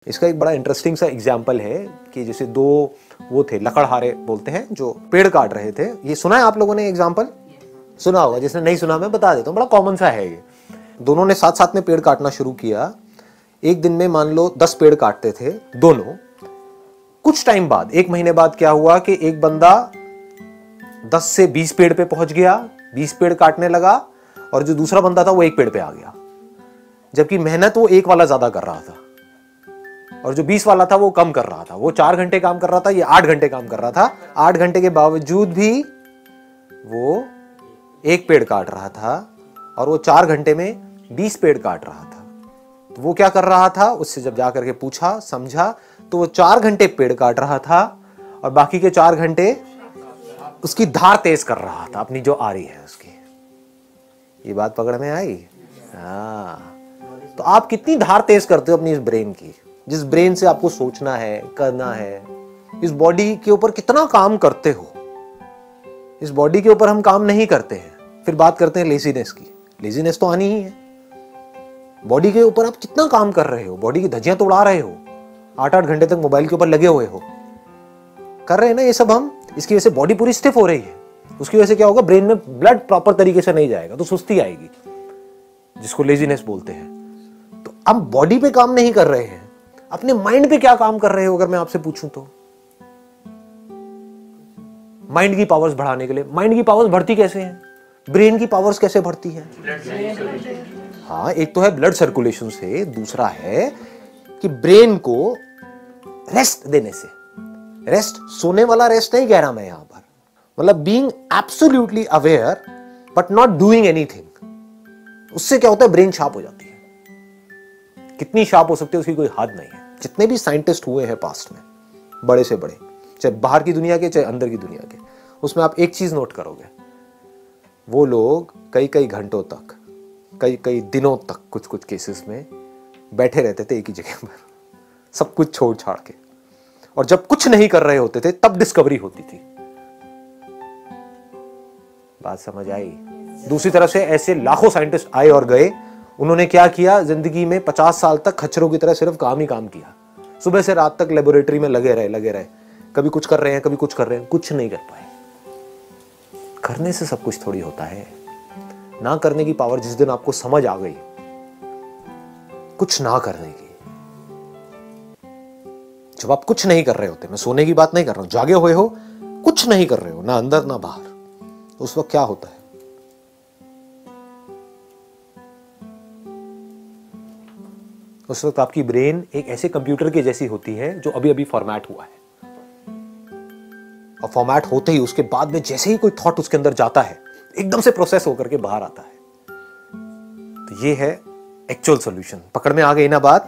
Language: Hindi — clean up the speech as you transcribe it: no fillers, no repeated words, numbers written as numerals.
इसका एक बड़ा इंटरेस्टिंग सा एग्जाम्पल है कि जैसे दो वो थे लकड़हारे बोलते हैं जो पेड़ काट रहे थे। ये सुना है आप लोगों ने एग्जाम्पल? सुना होगा, जिसने नहीं सुना मैं बता देता हूँ, बड़ा कॉमन सा है ये। दोनों ने साथ साथ में पेड़ काटना शुरू किया। एक दिन में मान लो 10 पेड़ काटते थे दोनों। कुछ टाइम बाद, 1 महीने बाद क्या हुआ कि एक बंदा 10 से 20 पेड़ पे पहुंच गया, 20 पेड़ काटने लगा, और जो दूसरा बंदा था वो 1 पेड़ पे आ गया। जबकि मेहनत वो 1 वाला ज्यादा कर रहा था और जो 20 वाला था वो कम कर रहा था। वो 4 घंटे काम कर रहा था, ये 8 घंटे काम कर रहा था। 8 घंटे के बावजूद भी वो 1 पेड़ काट रहा था और वो 4 घंटे में 20 पेड़ काट रहा था। तो वो क्या कर रहा था, उससे जब जाकर के पूछा समझा तो वो 4 घंटे पेड़ काट रहा था और बाकी के 4 घंटे उसकी धार तेज कर रहा था, अपनी जो आरी है उसकी। ये बात पकड़ में आई? हाँ। तो आप कितनी धार तेज करते हो अपनी इस ब्रेन की, जिस ब्रेन से आपको सोचना है, करना है। इस बॉडी के ऊपर कितना काम करते हो। इस बॉडी के ऊपर हम काम नहीं करते हैं, फिर बात करते हैं लेजीनेस की। लेजीनेस तो आनी ही है। बॉडी के ऊपर आप कितना काम कर रहे हो, बॉडी की धज्जियां तो उड़ा रहे हो, 8-8 घंटे तक मोबाइल के ऊपर लगे हुए हो, कर रहे हैं ना ये सब हम। इसकी वजह से बॉडी पूरी स्टिफ हो रही है। उसकी वजह से क्या होगा, ब्रेन में ब्लड प्रॉपर तरीके से नहीं जाएगा तो सुस्ती आएगी, जिसको लेजीनेस बोलते हैं। तो अब बॉडी पे काम नहीं कर रहे हैं, अपने माइंड पे क्या काम कर रहे हो अगर मैं आपसे पूछूं तो? माइंड की पावर्स बढ़ाने के लिए। माइंड की पावर्स बढ़ती कैसे हैं? ब्रेन की पावर्स कैसे बढ़ती हैं? हाँ, एक तो है ब्लड सर्कुलेशन से, दूसरा है कि ब्रेन को रेस्ट देने से। रेस्ट सोने वाला रेस्ट नहीं कह रहा मैं यहां पर, मतलब being absolutely aware but not doing anything. उससे क्या होता है, ब्रेन शार्प हो जाती है। कितनी शार्प हो सकती है उसकी कोई हद नहीं है। जितने भी साइंटिस्ट हुए हैं पास्ट में, बड़े से बड़े, चाहे बाहर की दुनिया के चाहे अंदर की दुनिया के, उसमें आप एक चीज नोट करोगे, वो लोग कई कई घंटों तक, कई कई दिनों तक कुछ कुछ केसेस में बैठे रहते थे एक ही जगह पर, सब कुछ छोड़ छाड़ के। और जब कुछ नहीं कर रहे होते थे तब डिस्कवरी होती थी। बात समझ आई? दूसरी तरफ से ऐसे लाखों साइंटिस्ट आए और गए। उन्होंने क्या किया, जिंदगी में 50 साल तक खच्चरों की तरह सिर्फ काम ही काम किया। सुबह से रात तक लेबोरेटरी में लगे रहे। कभी कुछ कर रहे हैं, कभी कुछ कर रहे हैं, कुछ नहीं कर पाए। करने से सब कुछ थोड़ी होता है। ना करने की पावर जिस दिन आपको समझ आ गई, कुछ ना करने की, जब आप कुछ नहीं कर रहे होते, मैं सोने की बात नहीं कर रहा हूं, जागे हुए हो, कुछ नहीं कर रहे हो, ना अंदर ना बाहर, तो उस वक्त क्या होता है? उस वक्त आपकी ब्रेन एक ऐसे कंप्यूटर के जैसी होती है जो अभी अभी फॉर्मेट हुआ है। और फॉर्मेट होते ही उसके बाद में जैसे ही कोई थॉट उसके अंदर जाता है, एकदम से प्रोसेस होकर के बाहर आता है। तो ये है एक्चुअल सॉल्यूशन। पकड़ में आ गई ना बात?